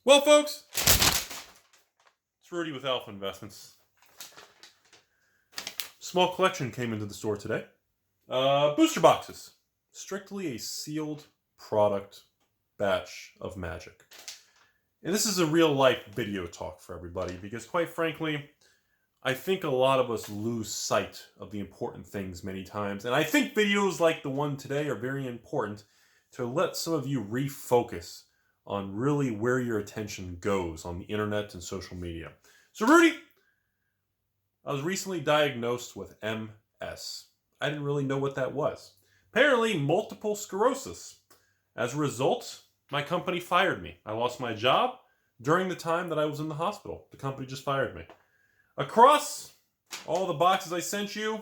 Well, folks, it's Rudy with Alpha Investments. Small collection came into the store today. Booster boxes. Strictly a sealed product batch of magic. And this is a real life video talk for everybody because, quite frankly, I think a lot of us lose sight of the important things many times. And I think videos like the one today are very important to let some of you refocus on really where your attention goes on the internet and social media. So, Rudy, I was recently diagnosed with MS. I didn't really know what that was. Apparently, multiple sclerosis. As a result, my company fired me. I lost my job during the time that I was in the hospital. The company just fired me. Across all the boxes I sent you,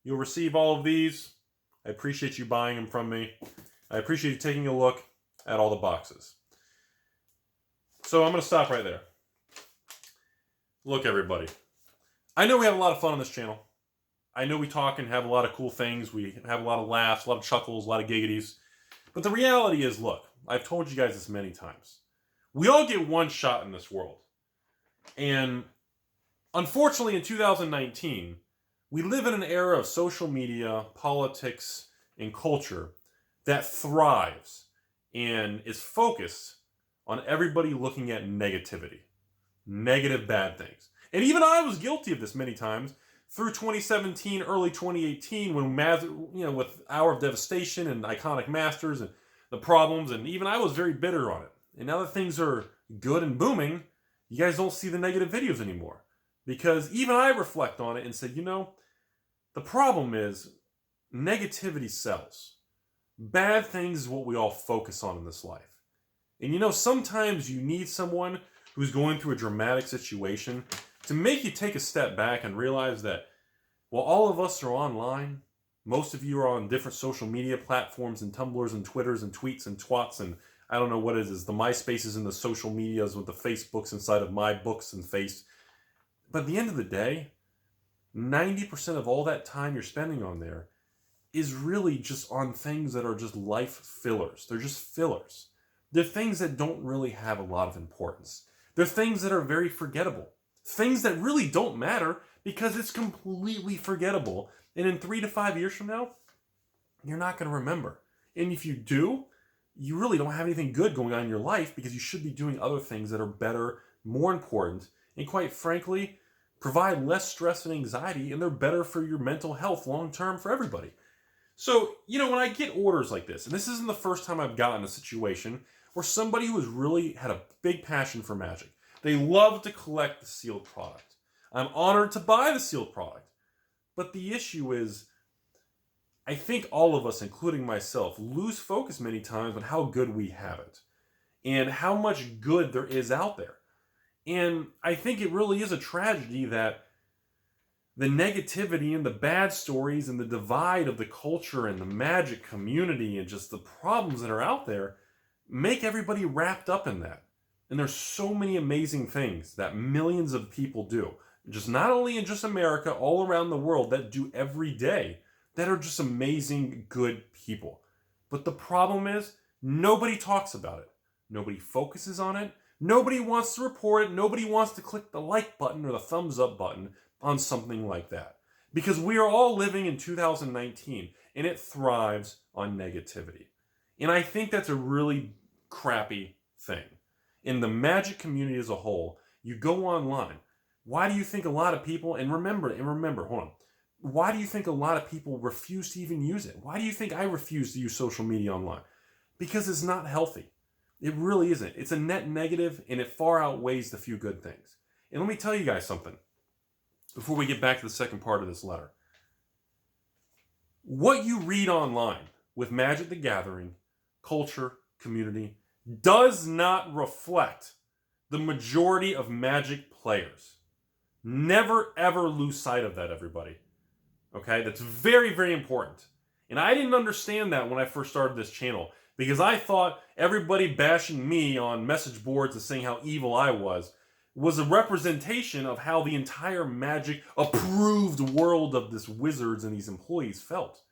you'll receive all of these. I appreciate you buying them from me. I appreciate you taking a look at all the boxes. So I'm going to stop right there. Look, everybody. I know we have a lot of fun on this channel. I know we talk and have a lot of cool things. We have a lot of laughs, a lot of chuckles, a lot of giggities. But the reality is, look, I've told you guys this many times. We all get one shot in this world. And unfortunately, in 2019, we live in an era of social media, politics, and culture that thrives and is focused on everybody looking at negativity, negative bad things. And even I was guilty of this many times through 2017, early 2018, when with Hour of Devastation and Iconic Masters and the problems, and even I was very bitter on it. And now that things are good and booming, you guys don't see the negative videos anymore. Because even I reflect on it and say, the problem is negativity sells. Bad things is what we all focus on in this life. And sometimes you need someone who's going through a dramatic situation to make you take a step back and realize that while all of us are online, most of you are on different social media platforms and Tumblrs and Twitters and tweets and twats and I don't know what it is, the MySpaces and the social medias with the Facebooks inside of my books and face. But at the end of the day, 90% of all that time you're spending on there is really just on things that are just life fillers. They're just fillers. They're things that don't really have a lot of importance. They're things that are very forgettable. Things that really don't matter because it's completely forgettable. And in 3 to 5 years from now, you're not going to remember. And if you do, you really don't have anything good going on in your life because you should be doing other things that are better, more important, and quite frankly, provide less stress and anxiety, and they're better for your mental health long term for everybody. So, when I get orders like this, and this isn't the first time I've gotten a situation where somebody who has really had a big passion for magic, they love to collect the sealed product. I'm honored to buy the sealed product. But the issue is, I think all of us, including myself, lose focus many times on how good we have it and how much good there is out there. And I think it really is a tragedy that the negativity and the bad stories and the divide of the culture and the magic community and just the problems that are out there make everybody wrapped up in that. And there's so many amazing things that millions of people do, just not only in just America, all around the world, that do every day, that are just amazing, good people. But the problem is, nobody talks about it. Nobody focuses on it. Nobody wants to report it. Nobody wants to click the like button or the thumbs up button on something like that. Because we are all living in 2019, and it thrives on negativity. And I think that's a really crappy thing. In the magic community as a whole, you go online. Why do you think a lot of people, and remember, hold on. Why do you think a lot of people refuse to even use it? Why do you think I refuse to use social media online? Because it's not healthy. It really isn't. It's a net negative, and it far outweighs the few good things. And let me tell you guys something before we get back to the second part of this letter. What you read online with Magic the Gathering, culture, community, does not reflect the majority of Magic players. Never, ever lose sight of that, everybody. Okay? That's very, very important. And I didn't understand that when I first started this channel because I thought everybody bashing me on message boards and saying how evil I was a representation of how the entire Magic approved world of this wizards and these employees felt.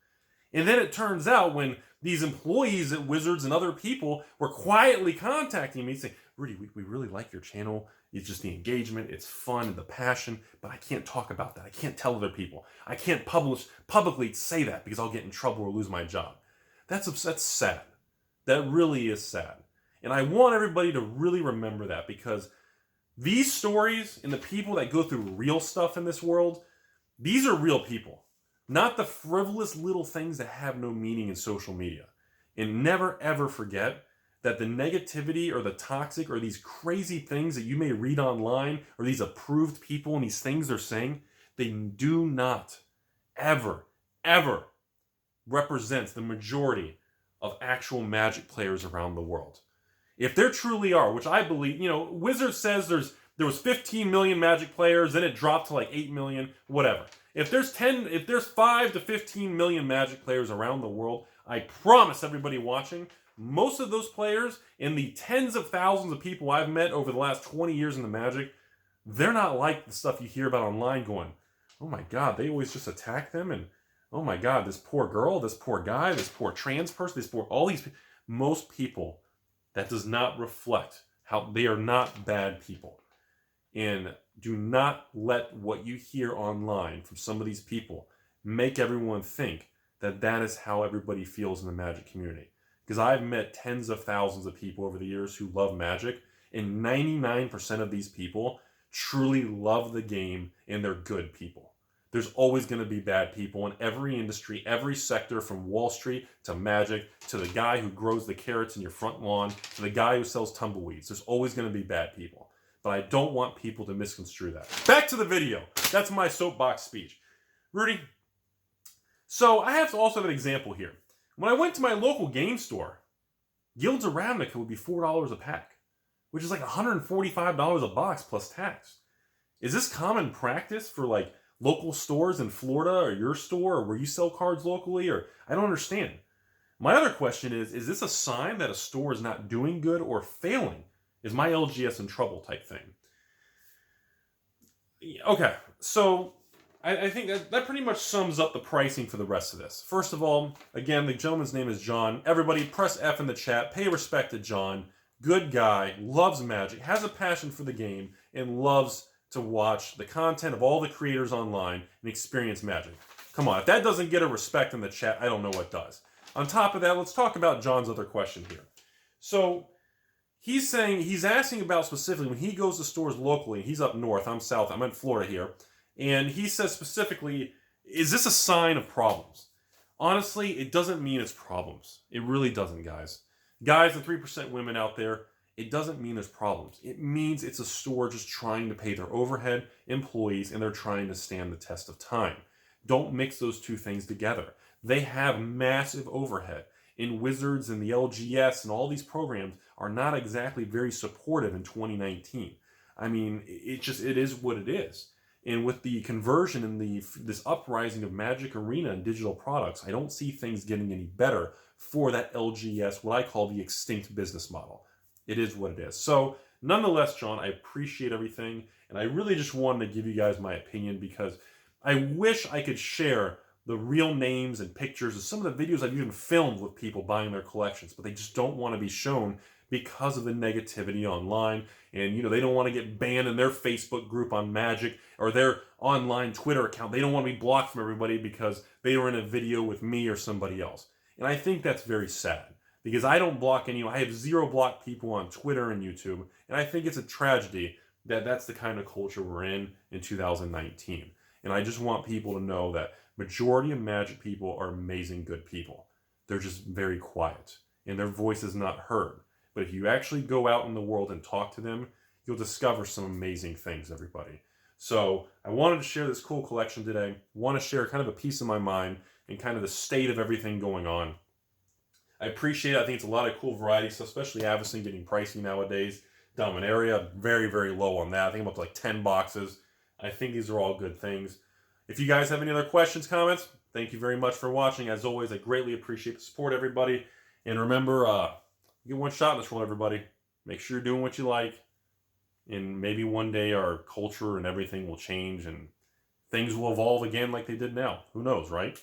And then it turns out when these employees at Wizards and other people were quietly contacting me saying, Rudy, we really like your channel. It's just the engagement, it's fun, the passion, but I can't talk about that. I can't tell other people. I can't publicly say that because I'll get in trouble or lose my job. That's sad. That really is sad. And I want everybody to really remember that, because these stories and the people that go through real stuff in this world, these are real people. Not the frivolous little things that have no meaning in social media. And never ever forget that the negativity or the toxic or these crazy things that you may read online, or these approved people and these things they're saying, they do not ever represent the majority of actual Magic players around the world. If there truly are, which I believe, Wizards says there was 15 million Magic players, then it dropped to like 8 million, whatever. If there's 5 to 15 million Magic players around the world, I promise everybody watching, most of those players and the tens of thousands of people I've met over the last 20 years in the Magic, they're not like the stuff you hear about online going, oh my God, they always just attack them, and oh my God, this poor girl, this poor guy, this poor trans person, all these people. Most people, that does not reflect how they are not bad people. And do not let what you hear online from some of these people make everyone think that that is how everybody feels in the Magic community. Because I've met tens of thousands of people over the years who love Magic, and 99% of these people truly love the game and they're good people. There's always going to be bad people in every industry, every sector, from Wall Street to Magic, to the guy who grows the carrots in your front lawn, to the guy who sells tumbleweeds. There's always going to be bad people. But I don't want people to misconstrue that. Back to the video. That's my soapbox speech. Rudy, so I have to also have an example here. When I went to my local game store, Guilds of Ravnica would be $4 a pack, which is like $145 a box plus tax. Is this common practice for like local stores in Florida, or your store, or where you sell cards locally? Or I don't understand. My other question is this a sign that a store is not doing good or failing? Is my LGS in trouble type thing? Okay, so I think that pretty much sums up the pricing for the rest of this. First of all, again, the gentleman's name is John. Everybody press F in the chat. Pay respect to John. Good guy, loves Magic, has a passion for the game, and loves to watch the content of all the creators online and experience Magic. Come on, if that doesn't get a respect in the chat, I don't know what does. On top of that, let's talk about John's other question here. So he's asking about specifically when he goes to stores locally. He's up north, I'm south, I'm in Florida here. And he says specifically, is this a sign of problems? Honestly, it doesn't mean it's problems. It really doesn't, guys. Guys and 3% women out there, it doesn't mean there's problems. It means it's a store just trying to pay their overhead, employees, and they're trying to stand the test of time. Don't mix those two things together. They have massive overhead. In Wizards and the LGS and all these programs are not exactly very supportive in 2019. I mean, it is what it is. And with the conversion and this uprising of Magic Arena and digital products, I don't see things getting any better for that LGS, what I call the extinct business model. It is what it is. So, nonetheless, John, I appreciate everything, and I really just wanted to give you guys my opinion, because I wish I could share the real names and pictures of some of the videos I've even filmed with people buying their collections, but they just don't want to be shown because of the negativity online. And, they don't want to get banned in their Facebook group on Magic or their online Twitter account. They don't want to be blocked from everybody because they were in a video with me or somebody else. And I think that's very sad, because I don't block anyone. I have 0 blocked people on Twitter and YouTube. And I think it's a tragedy that that's the kind of culture we're in 2019. And I just want people to know that majority of Magic people are amazing, good people. They're just very quiet, and their voice is not heard. But if you actually go out in the world and talk to them, you'll discover some amazing things, everybody. So I wanted to share this cool collection today. I want to share kind of a piece of my mind and kind of the state of everything going on. I appreciate it. I think it's a lot of cool variety stuff, especially Avacyn getting pricey nowadays. Dominaria, very, very low on that. I think I'm up to like 10 boxes. I think these are all good things. If you guys have any other questions, comments, thank you very much for watching. As always, I greatly appreciate the support, everybody. And remember, you get one shot in this world, everybody. Make sure you're doing what you like. And maybe one day our culture and everything will change and things will evolve again like they did now. Who knows, right?